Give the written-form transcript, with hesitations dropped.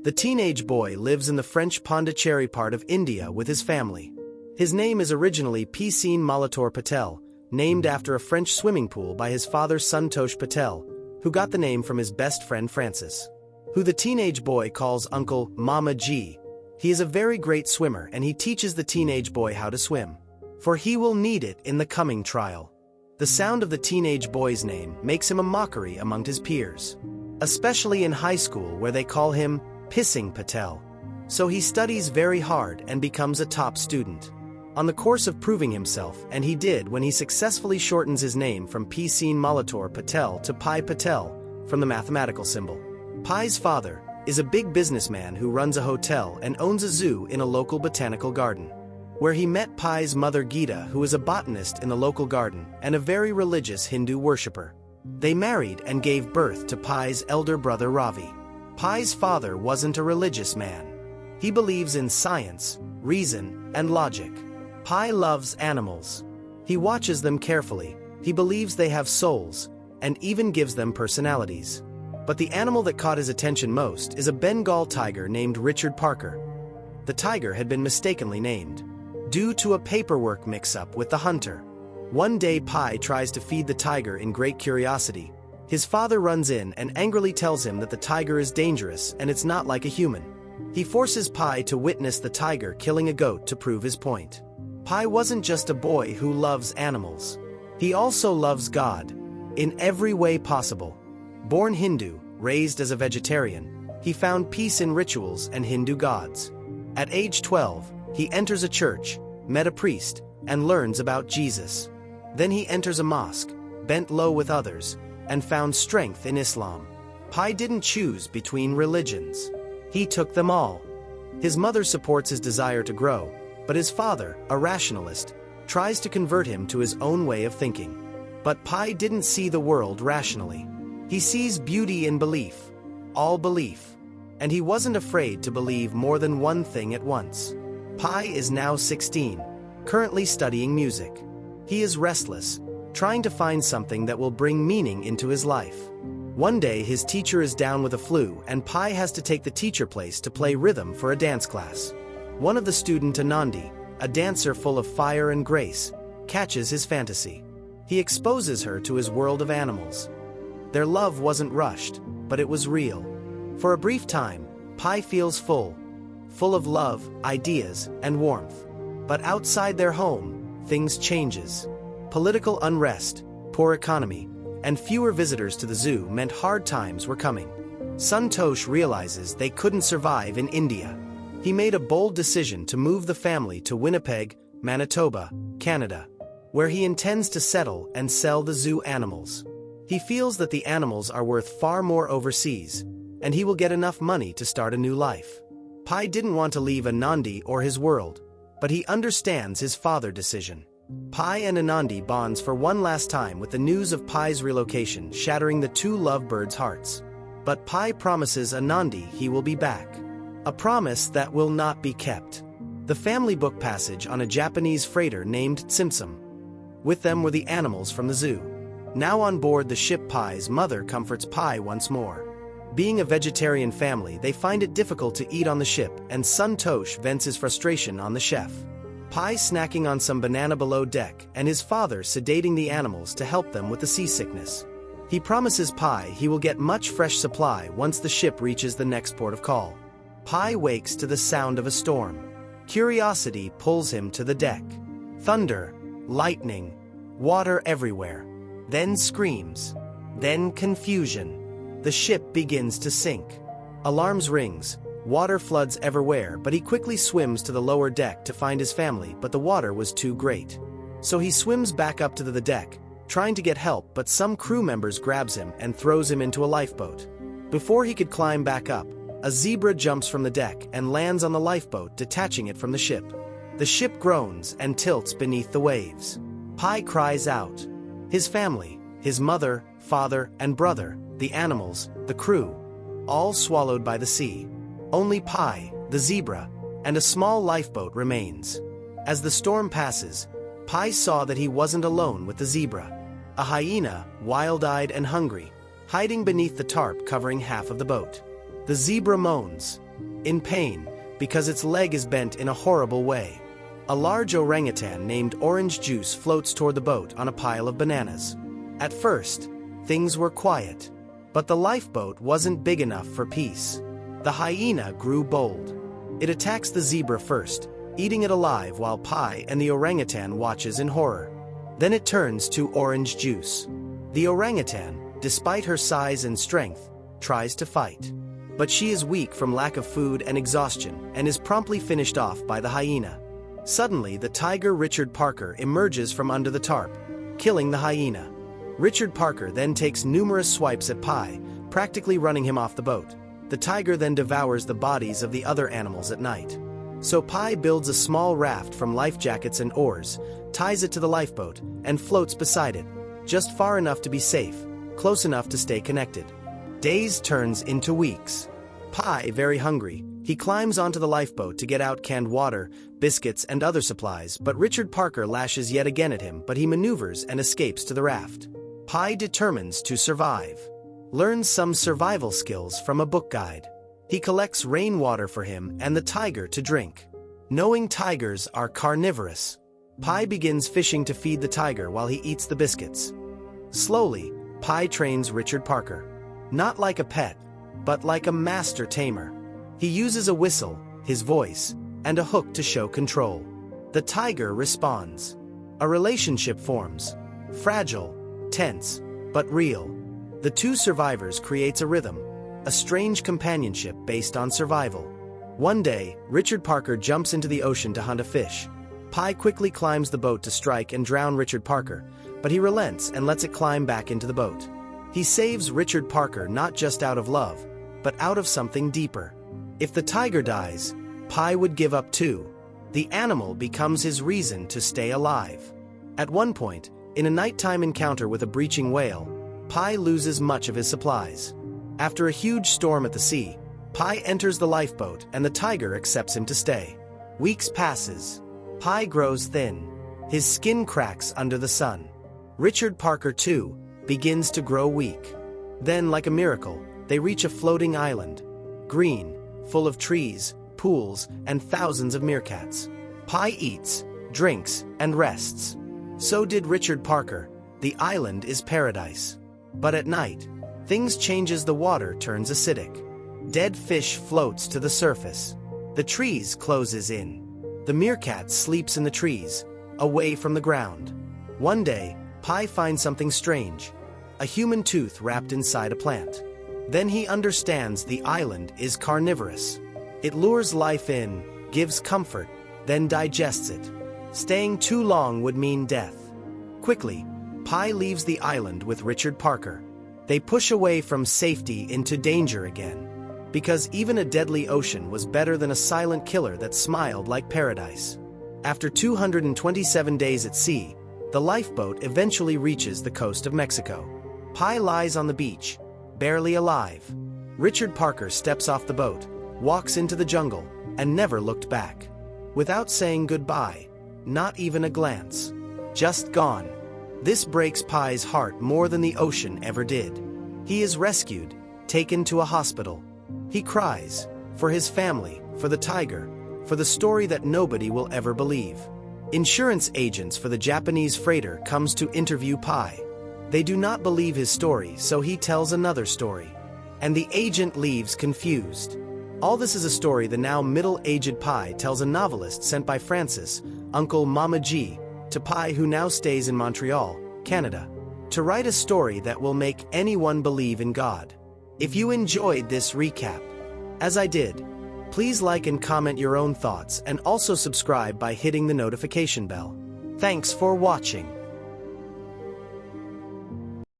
The teenage boy lives in the French Pondicherry part of India with his family. His name is originally Piscine Malator Patel, named after a French swimming pool by his father Santosh Patel, who got the name from his best friend Francis, who the teenage boy calls Uncle Mama G. He is a very great swimmer and he teaches the teenage boy how to swim, for he will need it in the coming trial. The sound of the teenage boy's name makes him a mockery among his peers, especially in high school where they call him Pissing Patel. So he studies very hard and becomes a top student, on the course of proving himself, and he did when he successfully shortens his name from Piscine Malator Patel to Pi Patel from the mathematical symbol. Pi's father is a big businessman who runs a hotel and owns a zoo in a local botanical garden, where he met Pi's mother Gita, who is a botanist in the local garden and a very religious Hindu worshipper. They married and gave birth to Pi's elder brother Ravi. Pi's father wasn't a religious man. He believes in science, reason, and logic. Pi loves animals. He watches them carefully, he believes they have souls, and even gives them personalities. But the animal that caught his attention most is a Bengal tiger named Richard Parker. The tiger had been mistakenly named, due to a paperwork mix-up with the hunter. One day Pi tries to feed the tiger in great curiosity. His father runs in and angrily tells him that the tiger is dangerous and it's not like a human. He forces Pi to witness the tiger killing a goat to prove his point. Pi wasn't just a boy who loves animals. He also loves God, in every way possible. Born Hindu, raised as a vegetarian, he found peace in rituals and Hindu gods. At age 12, he enters a church, met a priest, and learns about Jesus. Then he enters a mosque, bent low with others, and found strength in Islam. Pi didn't choose between religions. He took them all. His mother supports his desire to grow, but his father, a rationalist, tries to convert him to his own way of thinking. But Pi didn't see the world rationally. He sees beauty in belief, all belief, and he wasn't afraid to believe more than one thing at once. Pi is now 16, currently studying music. He is restless, trying to find something that will bring meaning into his life. One day his teacher is down with a flu and Pi has to take the teacher place to play rhythm for a dance class. One of the students, Anandi, a dancer full of fire and grace, catches his fantasy. He exposes her to his world of animals. Their love wasn't rushed, but it was real. For a brief time, Pi feels full of love, ideas, and warmth. But outside their home, things changes. Political unrest, poor economy, and fewer visitors to the zoo meant hard times were coming. Santosh realizes they couldn't survive in India. He made a bold decision to move the family to Winnipeg, Manitoba, Canada, where he intends to settle and sell the zoo animals. He feels that the animals are worth far more overseas, and he will get enough money to start a new life. Pi didn't want to leave Anandi or his world, but he understands his father's decision. Pi and Anandi bonds for one last time with the news of Pi's relocation, shattering the two lovebirds' hearts. But Pi promises Anandi he will be back. A promise that will not be kept. The family book passage on a Japanese freighter named Tsimtsum. With them were the animals from the zoo. Now on board the ship, Pi's mother comforts Pi once more. Being a vegetarian family, they find it difficult to eat on the ship, and Santosh vents his frustration on the chef. Pi snacking on some banana below deck, and his father sedating the animals to help them with the seasickness. He promises Pi he will get much fresh supply once the ship reaches the next port of call. Pi wakes to the sound of a storm. Curiosity pulls him to the deck. Thunder, lightning, water everywhere. Then screams. Then confusion. The ship begins to sink. Alarms rings. Water floods everywhere, but he quickly swims to the lower deck to find his family, but the water was too great. So he swims back up to the deck, trying to get help, but some crew members grabs him and throws him into a lifeboat. Before he could climb back up, a zebra jumps from the deck and lands on the lifeboat, detaching it from the ship. The ship groans and tilts beneath the waves. Pi cries out. His family, his mother, father, and brother, the animals, the crew, all swallowed by the sea. Only Pi, the zebra, and a small lifeboat remains. As the storm passes, Pi saw that he wasn't alone with the zebra. A hyena, wild-eyed and hungry, hiding beneath the tarp covering half of the boat. The zebra moans, in pain, because its leg is bent in a horrible way. A large orangutan named Orange Juice floats toward the boat on a pile of bananas. At first, things were quiet. But the lifeboat wasn't big enough for peace. The hyena grew bold. It attacks the zebra first, eating it alive while Pi and the orangutan watches in horror. Then it turns to Orange Juice. The orangutan, despite her size and strength, tries to fight. But she is weak from lack of food and exhaustion and is promptly finished off by the hyena. Suddenly, the tiger Richard Parker emerges from under the tarp, killing the hyena. Richard Parker then takes numerous swipes at Pi, practically running him off the boat. The tiger then devours the bodies of the other animals at night. So Pi builds a small raft from life jackets and oars, ties it to the lifeboat, and floats beside it, just far enough to be safe, close enough to stay connected. Days turns into weeks. Pi, very hungry, he climbs onto the lifeboat to get out canned water, biscuits, and other supplies, but Richard Parker lashes yet again at him, but he maneuvers and escapes to the raft. Pi determines to survive. Learns some survival skills from a book guide. He collects rainwater for him and the tiger to drink. Knowing tigers are carnivorous, Pi begins fishing to feed the tiger while he eats the biscuits. Slowly, Pi trains Richard Parker. Not like a pet, but like a master tamer. He uses a whistle, his voice, and a hook to show control. The tiger responds. A relationship forms. Fragile, tense, but real. The two survivors creates a rhythm, a strange companionship based on survival. One day, Richard Parker jumps into the ocean to hunt a fish. Pi quickly climbs the boat to strike and drown Richard Parker, but he relents and lets it climb back into the boat. He saves Richard Parker not just out of love, but out of something deeper. If the tiger dies, Pi would give up too. The animal becomes his reason to stay alive. At one point, in a nighttime encounter with a breaching whale, Pi loses much of his supplies. After a huge storm at the sea, Pi enters the lifeboat and the tiger accepts him to stay. Weeks passes. Pi grows thin. His skin cracks under the sun. Richard Parker, too, begins to grow weak. Then, like a miracle, they reach a floating island. Green, full of trees, pools, and thousands of meerkats. Pi eats, drinks, and rests. So did Richard Parker. The island is paradise. But at night, things change as the water turns acidic. Dead fish floats to the surface. The trees closes in. The meerkat sleeps in the trees, away from the ground. One day, Pi finds something strange. A human tooth wrapped inside a plant. Then he understands the island is carnivorous. It lures life in, gives comfort, then digests it. Staying too long would mean death. Quickly, Pi leaves the island with Richard Parker. They push away from safety into danger again. Because even a deadly ocean was better than a silent killer that smiled like paradise. After 227 days at sea, the lifeboat eventually reaches the coast of Mexico. Pi lies on the beach, barely alive. Richard Parker steps off the boat, walks into the jungle, and never looked back. Without saying goodbye, not even a glance. Just gone. This breaks Pi's heart more than the ocean ever did. He is rescued, taken to a hospital. He cries, for his family, for the tiger, for the story that nobody will ever believe. Insurance agents for the Japanese freighter comes to interview Pi. They do not believe his story, so he tells another story. And the agent leaves confused. All this is a story the now middle-aged Pi tells a novelist sent by Francis, Uncle Mama G, to Pi, who now stays in Montreal, Canada, to write a story that will make anyone believe in God. If you enjoyed this recap, as I did, please like and comment your own thoughts and also subscribe by hitting the notification bell. Thanks for watching.